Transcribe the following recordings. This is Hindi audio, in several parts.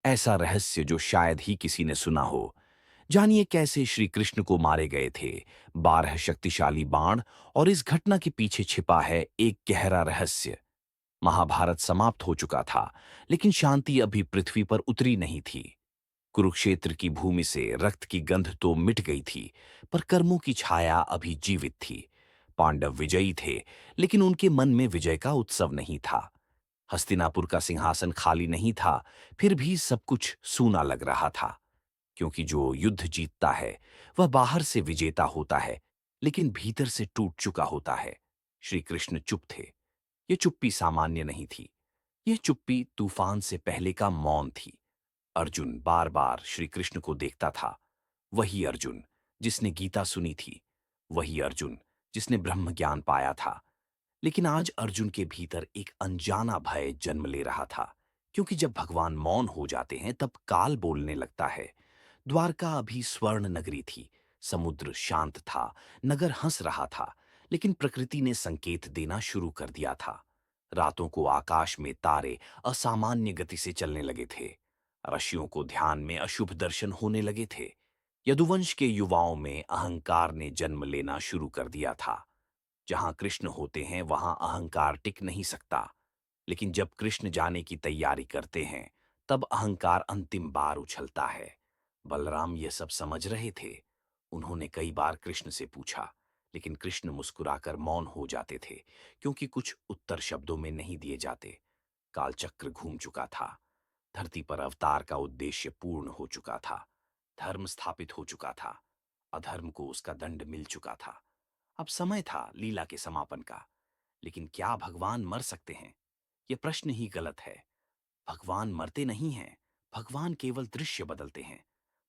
ऐसा रहस्य जो शायद ही किसी ने सुना हो। जानिए कैसे श्री कृष्ण को मारे गए थे 12 शक्तिशाली बाण, और इस घटना के पीछे छिपा है एक गहरा रहस्य। महाभारत समाप्त हो चुका था, लेकिन शांति अभी पृथ्वी पर उतरी नहीं थी। कुरुक्षेत्र की भूमि से रक्त की गंध तो मिट गई थी, पर कर्मों की छाया अभी जीवित थी। पांडव विजयी थे, लेकिन उनके मन में विजय का उत्सव नहीं था। हस्तिनापुर का सिंहासन खाली नहीं था, फिर भी सब कुछ सूना लग रहा था। क्योंकि जो युद्ध जीतता है वह बाहर से विजेता होता है, लेकिन भीतर से टूट चुका होता है। श्री कृष्ण चुप थे। ये चुप्पी सामान्य नहीं थी। यह चुप्पी तूफान से पहले का मौन थी। अर्जुन बार बार श्री कृष्ण को देखता था। वही अर्जुन जिसने गीता सुनी थी, वही अर्जुन जिसने ब्रह्म ज्ञान पाया था। लेकिन आज अर्जुन के भीतर एक अनजाना भय जन्म ले रहा था, क्योंकि जब भगवान मौन हो जाते हैं तब काल बोलने लगता है। द्वारका अभी स्वर्ण नगरी थी, समुद्र शांत था, नगर हंस रहा था, लेकिन प्रकृति ने संकेत देना शुरू कर दिया था। रातों को आकाश में तारे असामान्य गति से चलने लगे थे। ऋषियों को ध्यान में अशुभ दर्शन होने लगे थे। यदुवंश के युवाओं में अहंकार ने जन्म लेना शुरू कर दिया था। जहां कृष्ण होते हैं वहां अहंकार टिक नहीं सकता। लेकिन जब कृष्ण जाने की तैयारी करते हैं, तब अहंकार अंतिम बार उछलता है। बलराम ये सब समझ रहे थे। उन्होंने कई बार कृष्ण से पूछा, लेकिन कृष्ण मुस्कुराकर मौन हो जाते थे, क्योंकि कुछ उत्तर शब्दों में नहीं दिए जाते। कालचक्र घूम चुका था। धरती पर अवतार का उद्देश्य पूर्ण हो चुका था। धर्म स्थापित हो चुका था। अधर्म को उसका दंड मिल चुका था। अब समय था लीला के समापन का। लेकिन क्या भगवान मर सकते हैं? यह प्रश्न ही गलत है। भगवान मरते नहीं हैं। भगवान केवल दृश्य बदलते हैं।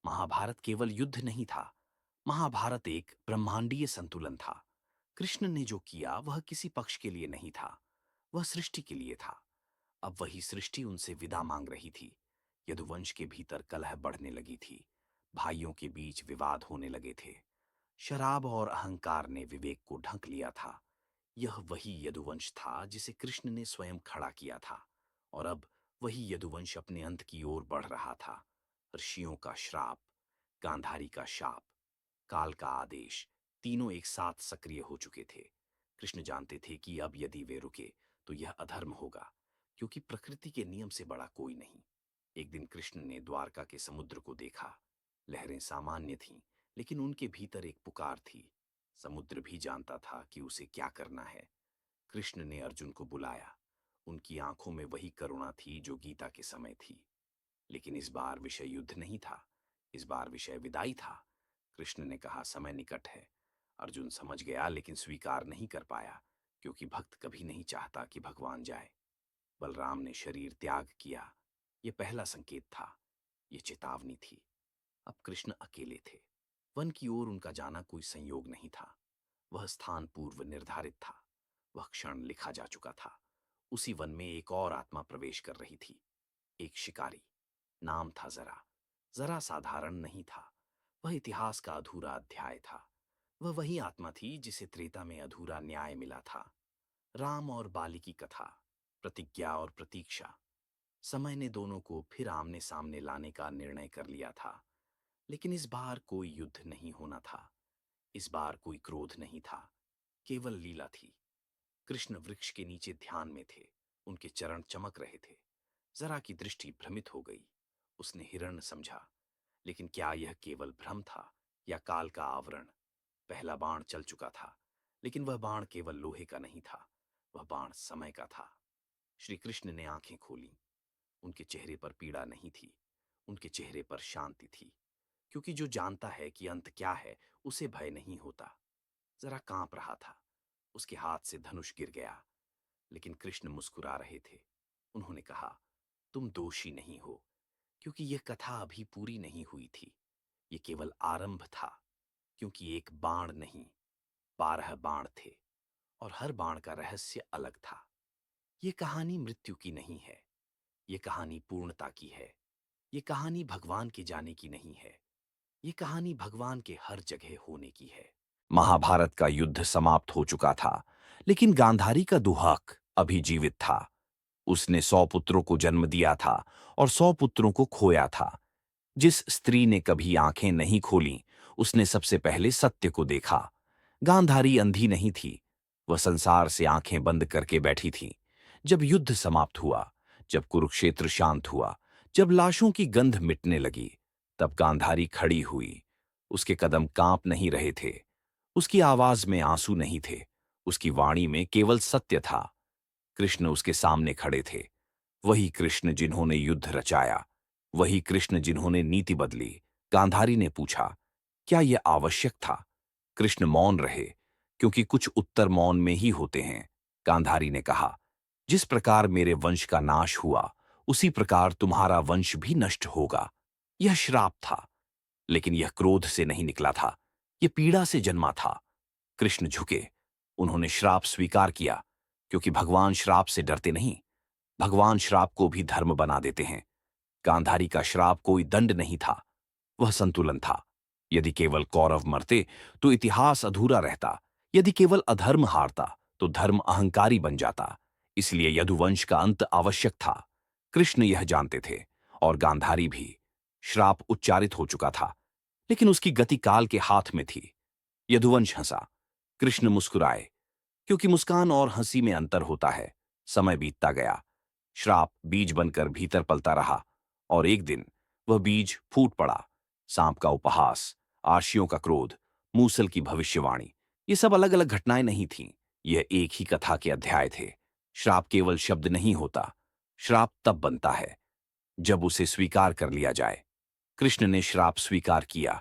महाभारत केवल युद्ध नहीं था। महाभारत एक ब्रह्मांडीय संतुलन था। कृष्ण ने जो किया वह किसी पक्ष के लिए नहीं था, वह सृष्टि के लिए था। अब वही सृष्टि उनसे विदा मांग रही थी। यदुवंश के भीतर कलह बढ़ने लगी थी। भाइयों के बीच विवाद होने लगे थे। शराब और अहंकार ने विवेक को ढक लिया था। यह वही यदुवंश था जिसे कृष्ण ने स्वयं खड़ा किया था, और अब वही यदुवंश अपने अंत की ओर बढ़ रहा था। ऋषियों का श्राप, गांधारी का शाप, काल का आदेश, तीनों एक साथ सक्रिय हो चुके थे। कृष्ण जानते थे कि अब यदि वे रुके तो यह अधर्म होगा, क्योंकि प्रकृति के नियम से बड़ा कोई नहीं। एक दिन कृष्ण ने द्वारका के समुद्र को देखा। लहरें सामान्य थीं, लेकिन उनके भीतर एक पुकार थी। समुद्र भी जानता था कि उसे क्या करना है। कृष्ण ने अर्जुन को बुलाया। उनकी आंखों में वही करुणा थी जो गीता के समय थी। लेकिन इस बार विषय युद्ध नहीं था। इस बार विषय विदाई था। कृष्ण ने कहा, समय निकट है। अर्जुन समझ गया, लेकिन स्वीकार नहीं कर पाया, क्योंकि भक्त कभी नहीं चाहता कि भगवान जाए। बलराम ने शरीर त्याग किया। यह पहला संकेत था। यह चेतावनी थी। अब कृष्ण अकेले थे। वन की ओर उनका जाना कोई संयोग नहीं था। वह स्थान पूर्व निर्धारित था। वह क्षण लिखा जा चुका था। उसी वन में एक और आत्मा प्रवेश कर रही थी। एक शिकारी। नाम था जरा। जरा साधारण नहीं था। वह इतिहास का अधूरा अध्याय था। वह वही आत्मा थी जिसे त्रेता में अधूरा न्याय मिला था। राम और बाली की कथा, प्रतिज्ञा और प्रतीक्षा। समय ने दोनों को फिर आमने सामने लाने का निर्णय कर लिया था। लेकिन इस बार कोई युद्ध नहीं होना था। इस बार कोई क्रोध नहीं था। केवल लीला थी। कृष्ण वृक्ष के नीचे ध्यान में थे। उनके चरण चमक रहे थे। जरा की दृष्टि भ्रमित हो गई। उसने हिरण समझा। लेकिन क्या यह केवल भ्रम था या काल का आवरण? पहला बाण चल चुका था, लेकिन वह बाण केवल लोहे का नहीं था। वह बाण समय का था। श्री कृष्ण ने आंखें खोली। उनके चेहरे पर पीड़ा नहीं थी। उनके चेहरे पर शांति थी, क्योंकि जो जानता है कि अंत क्या है उसे भय नहीं होता। जरा कांप रहा था। उसके हाथ से धनुष गिर गया। लेकिन कृष्ण मुस्कुरा रहे थे। उन्होंने कहा, तुम दोषी नहीं हो, क्योंकि यह कथा अभी पूरी नहीं हुई थी। ये केवल आरंभ था। क्योंकि एक बाण नहीं, 12 बाण थे, और हर बाण का रहस्य अलग था। ये कहानी मृत्यु की नहीं है। ये कहानी पूर्णता की है। ये कहानी भगवान के जाने की नहीं है। ये कहानी भगवान के हर जगह होने की है। महाभारत का युद्ध समाप्त हो चुका था, लेकिन गांधारी का दुहाक अभी जीवित था। उसने 100 पुत्रों को जन्म दिया था और 100 पुत्रों को खोया था। जिस स्त्री ने कभी आंखें नहीं खोलीं, उसने सबसे पहले सत्य को देखा। गांधारी अंधी नहीं थी, वह संसार से आंखें बंद करके बैठी थी। जब युद्ध समाप्त हुआ, जब कुरुक्षेत्र शांत हुआ, जब लाशों की गंध मिटने लगी, तब गांधारी खड़ी हुई। उसके कदम कांप नहीं रहे थे, उसकी आवाज में आंसू नहीं थे, उसकी वाणी में केवल सत्य था। कृष्ण उसके सामने खड़े थे, वही कृष्ण जिन्होंने युद्ध रचाया, वही कृष्ण जिन्होंने नीति बदली। गांधारी ने पूछा, क्या यह आवश्यक था? कृष्ण मौन रहे, क्योंकि कुछ उत्तर मौन में ही होते हैं। गांधारी ने कहा, जिस प्रकार मेरे वंश का नाश हुआ, उसी प्रकार तुम्हारा वंश भी नष्ट होगा। यह श्राप था, लेकिन यह क्रोध से नहीं निकला था, यह पीड़ा से जन्मा था। कृष्ण झुके, उन्होंने श्राप स्वीकार किया, क्योंकि भगवान श्राप से डरते नहीं, भगवान श्राप को भी धर्म बना देते हैं। गांधारी का श्राप कोई दंड नहीं था, वह संतुलन था। यदि केवल कौरव मरते तो इतिहास अधूरा रहता, यदि केवल अधर्म हारता तो धर्म अहंकारी बन जाता। इसलिए यदुवंश का अंत आवश्यक था। कृष्ण यह जानते थे, और गांधारी भी। श्राप उच्चारित हो चुका था, लेकिन उसकी गति काल के हाथ में थी। यदुवंश हंसा, कृष्ण मुस्कुराए, क्योंकि मुस्कान और हंसी में अंतर होता है। समय बीतता गया, श्राप बीज बनकर भीतर पलता रहा, और एक दिन वह बीज फूट पड़ा। सांप का उपहास, आर्षियों का क्रोध, मूसल की भविष्यवाणी, ये सब अलग अलग घटनाएं नहीं थीं, यह एक ही कथा के अध्याय थे। श्राप केवल शब्द नहीं होता, श्राप तब बनता है जब उसे स्वीकार कर लिया जाए। कृष्ण ने श्राप स्वीकार किया,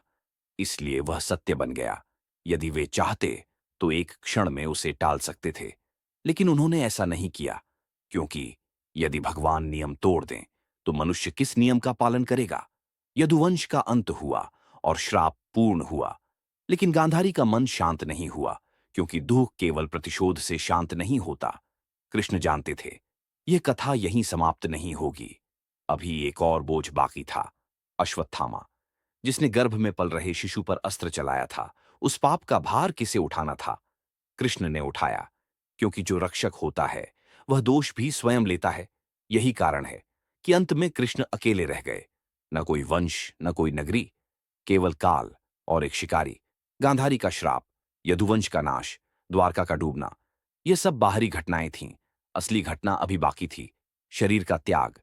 इसलिए वह सत्य बन गया। यदि वे चाहते तो एक क्षण में उसे टाल सकते थे, लेकिन उन्होंने ऐसा नहीं किया, क्योंकि यदि भगवान नियम तोड़ दें तो मनुष्य किस नियम का पालन करेगा? यदुवंश का अंत हुआ और श्राप पूर्ण हुआ, लेकिन गांधारी का मन शांत नहीं हुआ, क्योंकि दुख केवल प्रतिशोध से शांत नहीं होता। कृष्ण जानते थे, यह कथा यहीं समाप्त नहीं होगी। अभी एक और बोझ बाकी था, अश्वत्थामा, जिसने गर्भ में पल रहे शिशु पर अस्त्र चलाया था। उस पाप का भार किसे उठाना था? कृष्ण ने उठाया, क्योंकि जो रक्षक होता है वह दोष भी स्वयं लेता है। यही कारण है कि अंत में कृष्ण अकेले रह गए, न कोई वंश, न कोई नगरी, केवल काल और एक शिकारी। गांधारी का श्राप, यदुवंश का नाश, द्वारका का डूबना, ये सब बाहरी घटनाएं थीं। असली घटना अभी बाकी थी, शरीर का त्याग।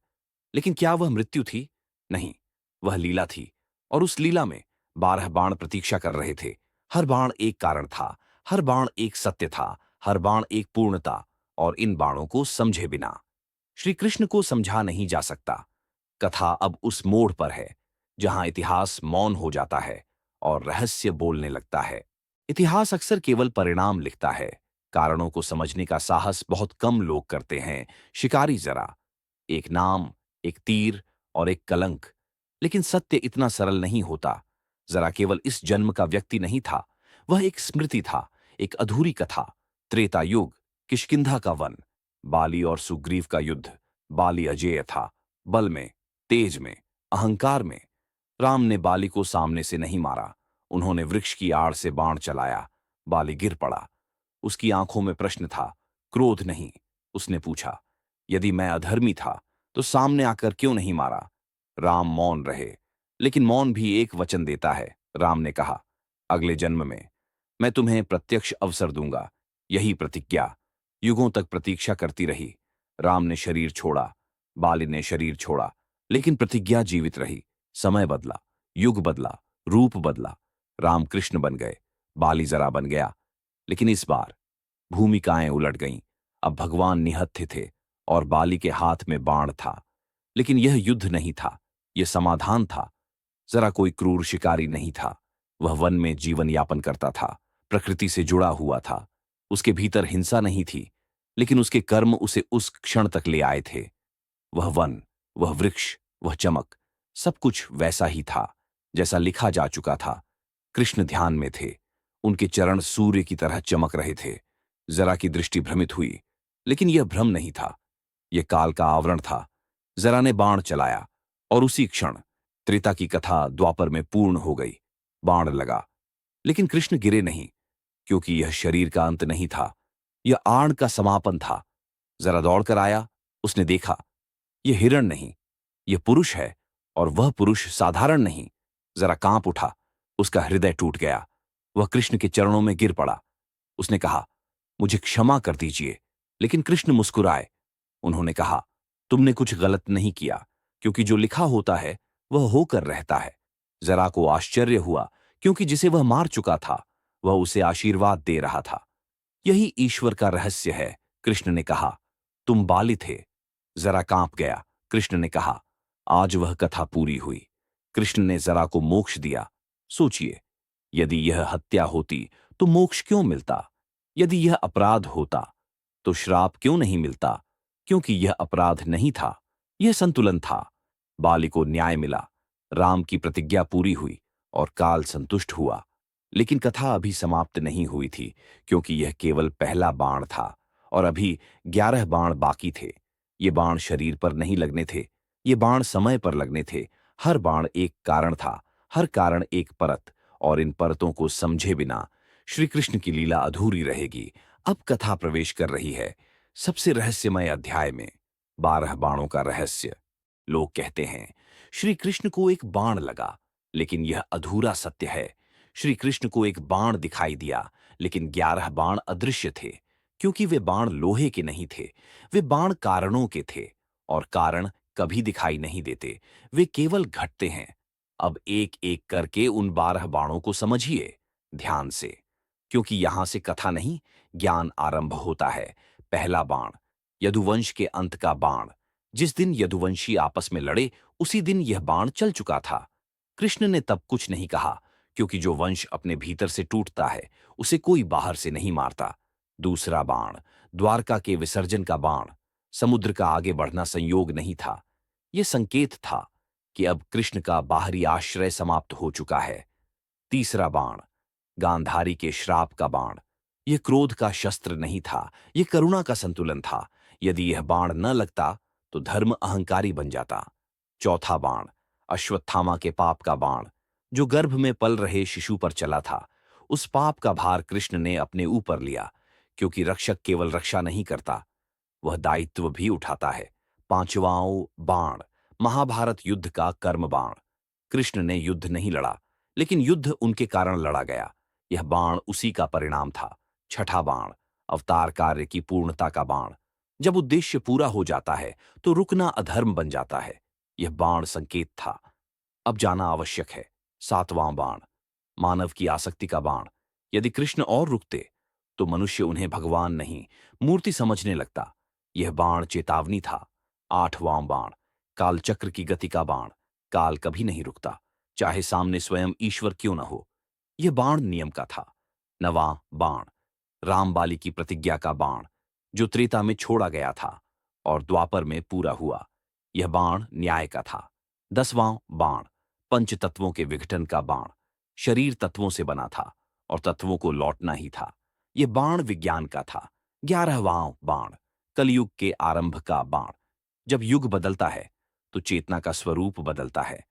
लेकिन क्या वह मृत्यु थी? नहीं, वह लीला थी, और उस लीला में 12 बाण प्रतीक्षा कर रहे थे। हर बाण एक कारण था, हर बाण एक सत्य था, हर बाण एक पूर्णता, और इन बाणों को समझे बिना श्री कृष्ण को समझा नहीं जा सकता। कथा अब उस मोड़ पर है जहां इतिहास मौन हो जाता है और रहस्य बोलने लगता है। इतिहास अक्सर केवल परिणाम लिखता है, कारणों को समझने का साहस बहुत कम लोग करते हैं। शिकारी जरा, एक नाम, एक तीर और एक कलंक। लेकिन सत्य इतना सरल नहीं होता। जरा केवल इस जन्म का व्यक्ति नहीं था, वह एक स्मृति था, एक अधूरी कथा। त्रेता युग, किष्किंधा का वन, बाली और सुग्रीव का युद्ध। बाली अजेय था, बल में, तेज में, अहंकार में। राम ने बाली को सामने से नहीं मारा, उन्होंने वृक्ष की आड़ से बाण चलाया। बाली गिर पड़ा, उसकी आंखों में प्रश्न था, क्रोध नहीं। उसने पूछा, यदि मैं अधर्मी था तो सामने आकर क्यों नहीं मारा? राम मौन रहे, लेकिन मौन भी एक वचन देता है। राम ने कहा, अगले जन्म में मैं तुम्हें प्रत्यक्ष अवसर दूंगा। यही प्रतिज्ञा युगों तक प्रतीक्षा करती रही। राम ने शरीर छोड़ा, बाली ने शरीर छोड़ा, लेकिन प्रतिज्ञा जीवित रही। समय बदला, युग बदला, रूप बदला, राम कृष्ण बन गए, बाली जरा बन गया। लेकिन इस बार भूमिकाएं उलट गईं। अब भगवान निहत्थे थे और बाली के हाथ में बाण था। लेकिन यह युद्ध नहीं था, यह समाधान था। जरा कोई क्रूर शिकारी नहीं था, वह वन में जीवन यापन करता था, प्रकृति से जुड़ा हुआ था। उसके भीतर हिंसा नहीं थी, लेकिन उसके कर्म उसे उस क्षण तक ले आए थे। वह वन, वह वृक्ष, वह चमक, सब कुछ वैसा ही था जैसा लिखा जा चुका था। कृष्ण ध्यान में थे, उनके चरण सूर्य की तरह चमक रहे थे। जरा की दृष्टि भ्रमित हुई, लेकिन यह भ्रम नहीं था, यह काल का आवरण था। जरा ने बाण चलाया, और उसी क्षण त्रेता की कथा द्वापर में पूर्ण हो गई। बाण लगा, लेकिन कृष्ण गिरे नहीं, क्योंकि यह शरीर का अंत नहीं था, यह आण का समापन था। जरा दौड़कर आया, उसने देखा, यह हिरण नहीं, यह पुरुष है, और वह पुरुष साधारण नहीं। जरा कांप उठा, उसका हृदय टूट गया। वह कृष्ण के चरणों में गिर पड़ा। उसने कहा, मुझे क्षमा कर दीजिए। लेकिन कृष्ण मुस्कुराए। उन्होंने कहा, तुमने कुछ गलत नहीं किया, क्योंकि जो लिखा होता है वह होकर रहता है। जरा को आश्चर्य हुआ, क्योंकि जिसे वह मार चुका था वह उसे आशीर्वाद दे रहा था। यही ईश्वर का रहस्य है, कृष्ण ने कहा। तुम बालित थे। जरा कांप गया। कृष्ण ने कहा, आज वह कथा पूरी हुई। कृष्ण ने जरा को मोक्ष दिया। सोचिए, यदि यह हत्या होती तो मोक्ष क्यों मिलता? यदि यह अपराध होता तो श्राप क्यों नहीं मिलता? क्योंकि यह अपराध नहीं था, यह संतुलन था। बाली को न्याय मिला, राम की प्रतिज्ञा पूरी हुई और काल संतुष्ट हुआ। लेकिन कथा अभी समाप्त नहीं हुई थी, क्योंकि यह केवल पहला बाण था और अभी 11 बाण बाकी थे। ये बाण शरीर पर नहीं लगने थे, ये बाण समय पर लगने थे। हर बाण एक कारण था, हर कारण एक परत, और इन परतों को समझे बिना श्री कृष्ण की लीला अधूरी रहेगी। अब कथा प्रवेश कर रही है सबसे रहस्यमय अध्याय में, 12 बाणों का रहस्य। लोग कहते हैं श्री कृष्ण को एक बाण लगा, लेकिन यह अधूरा सत्य है। श्री कृष्ण को एक बाण दिखाई दिया, लेकिन 11 बाण अदृश्य थे, क्योंकि वे बाण लोहे के नहीं थे। वे बाण कारणों के थे, और कारण कभी दिखाई नहीं देते, वे केवल घटते हैं। अब एक एक करके उन 12 बाणों को समझिए ध्यान से, क्योंकि यहां से कथा नहीं, ज्ञान आरंभ होता है। पहला बाण, यदुवंश के अंत का बाण। जिस दिन यदुवंशी आपस में लड़े, उसी दिन यह बाण चल चुका था। कृष्ण ने तब कुछ नहीं कहा, क्योंकि जो वंश अपने भीतर से टूटता है उसे कोई बाहर से नहीं मारता। दूसरा बाण, द्वारका के विसर्जन का बाण। समुद्र का आगे बढ़ना संयोग नहीं था, यह संकेत था कि अब कृष्ण का बाहरी आश्रय समाप्त हो चुका है। तीसरा बाण, गांधारी के श्राप का बाण। यह क्रोध का शस्त्र नहीं था, यह करुणा का संतुलन था। यदि यह बाण न लगता तो धर्म अहंकारी बन जाता। चौथा बाण, अश्वत्थामा के पाप का बाण, जो गर्भ में पल रहे शिशु पर चला था। उस पाप का भार कृष्ण ने अपने ऊपर लिया, क्योंकि रक्षक केवल रक्षा नहीं करता, वह दायित्व भी उठाता है। पांचवां बाण, महाभारत युद्ध का कर्म बाण। कृष्ण ने युद्ध नहीं लड़ा, लेकिन युद्ध उनके कारण लड़ा गया। यह बाण उसी का परिणाम था। छठा बाण, अवतार कार्य की पूर्णता का बाण। जब उद्देश्य पूरा हो जाता है तो रुकना अधर्म बन जाता है। यह बाण संकेत था, अब जाना आवश्यक है। सातवां बाण, मानव की आसक्ति का बाण। यदि कृष्ण और रुकते तो मनुष्य उन्हें भगवान नहीं, मूर्ति समझने लगता। यह बाण चेतावनी था। आठवां बाण, कालचक्र की गति का बाण। काल कभी नहीं रुकता, चाहे सामने स्वयं ईश्वर क्यों न हो। यह बाण नियम का था। नवां बाण, रामबाली की प्रतिज्ञा का बाण, जो त्रेता में छोड़ा गया था और द्वापर में पूरा हुआ। यह बाण न्याय का था। 10वां बाण, पंच तत्वों के विघटन का बाण। शरीर तत्वों से बना था और तत्वों को लौटना ही था। यह बाण विज्ञान का था। 11वां बाण, कलयुग के आरंभ का बाण। जब युग बदलता है तो चेतना का स्वरूप बदलता है।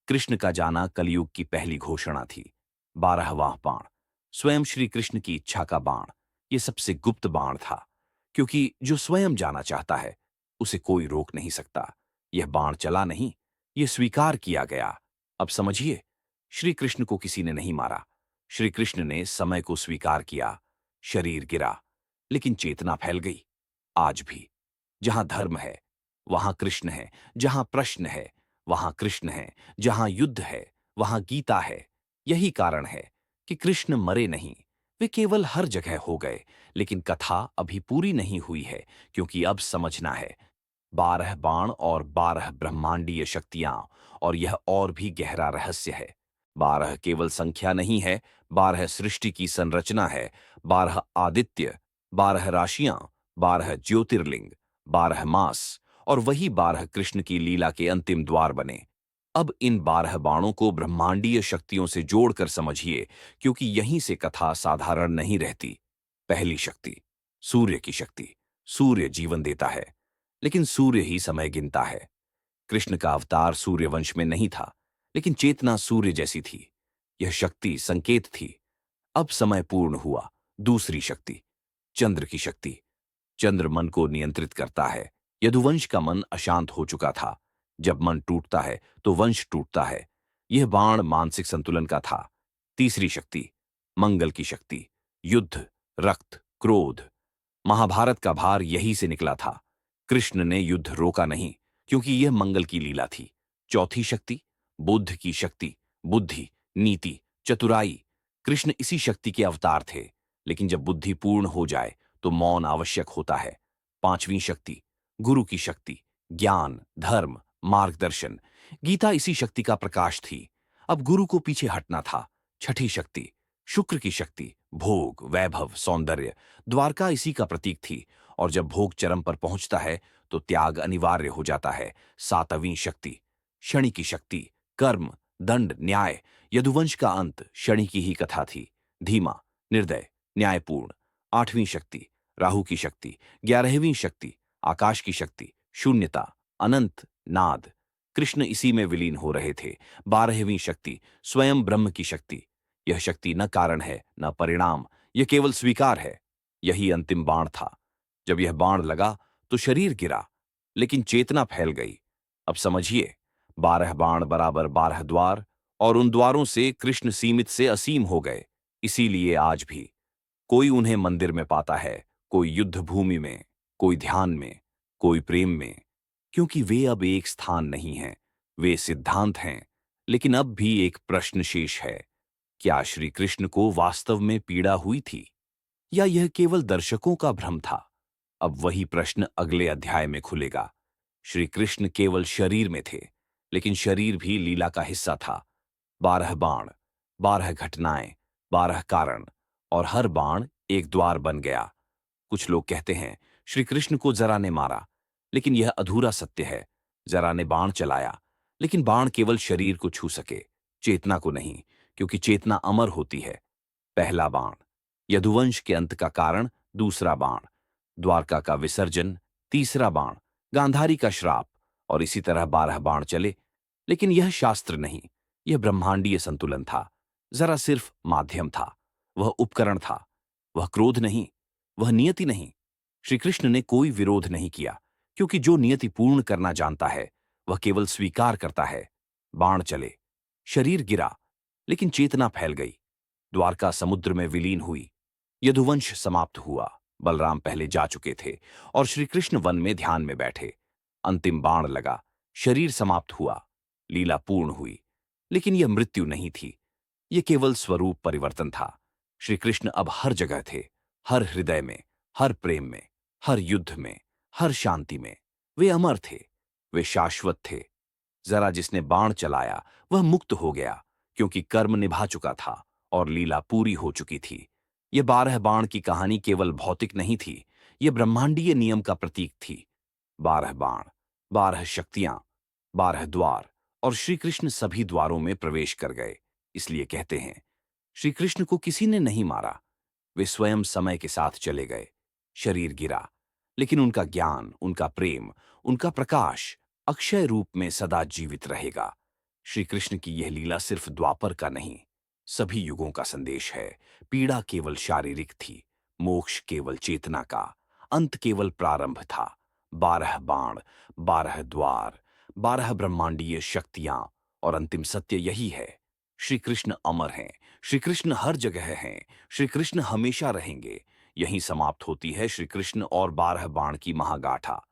कृष्ण का जाना कलयुग की पहली घोषणा थी। 12वां बाण, स्वयं श्री कृष्ण की इच्छा का बाण। यह सबसे गुप्त बाण था, क्योंकि जो स्वयं जाना चाहता है उसे कोई रोक नहीं सकता। यह बाण चला नहीं, यह स्वीकार किया गया। अब समझिए, श्री कृष्ण को किसी ने नहीं मारा, श्री कृष्ण ने समय को स्वीकार किया। शरीर गिरा, लेकिन चेतना फैल गई। आज भी जहां धर्म है वहां कृष्ण है, जहां प्रश्न है वहां कृष्ण है, जहां युद्ध है वहां गीता है। यही कारण है कि कृष्ण मरे नहीं, वे केवल हर जगह हो गए। लेकिन कथा अभी पूरी नहीं हुई है, क्योंकि अब समझना है 12 बाण और 12 ब्रह्मांडीय शक्तियां, और यह और भी गहरा रहस्य है। 12 केवल संख्या नहीं है, 12 सृष्टि की संरचना है। 12 आदित्य, 12 राशियां, 12 ज्योतिर्लिंग, 12 मास, और वही 12 कृष्ण की लीला के अंतिम द्वार बने। अब इन 12 बाणों को ब्रह्मांडीय शक्तियों से जोड़कर समझिए, क्योंकि यहीं से कथा साधारण नहीं रहती। पहली शक्ति, सूर्य की शक्ति। सूर्य जीवन देता है, लेकिन सूर्य ही समय गिनता है। कृष्ण का अवतार सूर्यवंश में नहीं था, लेकिन चेतना सूर्य जैसी थी। यह शक्ति संकेत थी। अब समय पूर्ण हुआ। दूसरी शक्ति, चंद्र की शक्ति। चंद्र मन को नियंत्रित करता है, यदुवंश का मन अशांत हो चुका था। जब मन टूटता है तो वंश टूटता है। यह बाण मानसिक संतुलन का था। तीसरी शक्ति, मंगल की शक्ति। युद्ध, रक्त, क्रोध। महाभारत का भार यही से निकला था। कृष्ण ने युद्ध रोका नहीं, क्योंकि यह मंगल की लीला थी। चौथी शक्ति, बुद्ध की शक्ति। बुद्धि, नीति, चतुराई। कृष्ण इसी शक्ति के अवतार थे। लेकिन जब बुद्धि पूर्ण हो जाए तो मौन आवश्यक होता है। पांचवी शक्ति, गुरु की शक्ति। ज्ञान, धर्म, मार्गदर्शन। गीता इसी शक्ति का प्रकाश थी। अब गुरु को पीछे हटना था। छठी शक्ति, शुक्र की शक्ति। भोग, वैभव, सौंदर्य। द्वारका इसी का प्रतीक थी। और जब भोग चरम पर पहुंचता है तो त्याग अनिवार्य हो जाता है। सातवीं शक्ति, शनि की शक्ति। कर्म, दंड, न्याय। यदुवंश का अंत शनि की ही कथा थी। धीमा, निर्दय, न्यायपूर्ण। आठवीं शक्ति, राहु की शक्ति। 11वीं शक्ति, आकाश की शक्ति। शून्यता, अनंत, नाद। कृष्ण इसी में विलीन हो रहे थे। 12वीं शक्ति, स्वयं ब्रह्म की शक्ति। यह शक्ति न कारण है न परिणाम, यह केवल स्वीकार है। यही अंतिम बाण था। जब यह बाण लगा तो शरीर गिरा, लेकिन चेतना फैल गई। अब समझिए, 12 बाण बराबर 12 द्वार, और उन द्वारों से कृष्ण सीमित से असीम हो गए। इसीलिए आज भी कोई उन्हें मंदिर में पाता है, कोई युद्ध भूमि में, कोई ध्यान में, कोई प्रेम में। क्योंकि वे अब एक स्थान नहीं हैं, वे सिद्धांत हैं। लेकिन अब भी एक प्रश्न शेष है। क्या श्री कृष्ण को वास्तव में पीड़ा हुई थी, या यह केवल दर्शकों का भ्रम था? अब वही प्रश्न अगले अध्याय में खुलेगा। श्री कृष्ण केवल शरीर में थे, लेकिन शरीर भी लीला का हिस्सा था। 12 बाण, 12 घटनाएं, 12 कारण, और हर बाण एक द्वार बन गया। कुछ लोग कहते हैं श्री कृष्ण को जरा ने मारा, लेकिन यह अधूरा सत्य है। जरा ने बाण चलाया, लेकिन बाण केवल शरीर को छू सके, चेतना को नहीं, क्योंकि चेतना अमर होती है। पहला बाण, यदुवंश के अंत का कारण। दूसरा बाण, द्वारका का विसर्जन। तीसरा बाण, गांधारी का श्राप। और इसी तरह 12 बाण चले। लेकिन यह शास्त्र नहीं, यह ब्रह्मांडीय संतुलन था। जरा सिर्फ माध्यम था, वह उपकरण था। वह क्रोध नहीं, वह नियति नहीं। श्री कृष्ण ने कोई विरोध नहीं किया, क्योंकि जो नियति पूर्ण करना जानता है वह केवल स्वीकार करता है। बाण चले, शरीर गिरा, लेकिन चेतना फैल गई। द्वारका समुद्र में विलीन हुई। यदुवंश समाप्त हुआ। बलराम पहले जा चुके थे और श्री कृष्ण वन में ध्यान में बैठे। अंतिम बाण लगा, शरीर समाप्त हुआ, लीला पूर्ण हुई। लेकिन यह मृत्यु नहीं थी, यह केवल स्वरूप परिवर्तन था। श्री कृष्ण अब हर जगह थे, हर हृदय में, हर प्रेम में, हर युद्ध में, हर शांति में। वे अमर थे, वे शाश्वत थे। जरा जिसने बाण चलाया वह मुक्त हो गया, क्योंकि कर्म निभा चुका था और लीला पूरी हो चुकी थी। यह 12 बाण की कहानी केवल भौतिक नहीं थी, यह ब्रह्मांडीय नियम का प्रतीक थी। 12 बाण, 12 शक्तियां, 12 द्वार, और श्री कृष्ण सभी द्वारों में प्रवेश कर गए। इसलिए कहते हैं, श्री कृष्ण को किसी ने नहीं मारा, वे स्वयं समय के साथ चले गए। शरीर गिरा, लेकिन उनका ज्ञान, उनका प्रेम, उनका प्रकाश अक्षय रूप में सदा जीवित रहेगा। श्री कृष्ण की यह लीला सिर्फ द्वापर का नहीं, सभी युगों का संदेश है। पीड़ा केवल शारीरिक थी, मोक्ष केवल चेतना का, अंत केवल प्रारंभ था। 12 बाण, 12 द्वार, 12 ब्रह्मांडीय शक्तियां, और अंतिम सत्य यही है। श्री कृष्ण अमर हैं, श्री कृष्ण हर जगह हैं, श्री कृष्ण हमेशा रहेंगे। यहीं समाप्त होती है श्री कृष्ण और 12 बाण की महागाथा।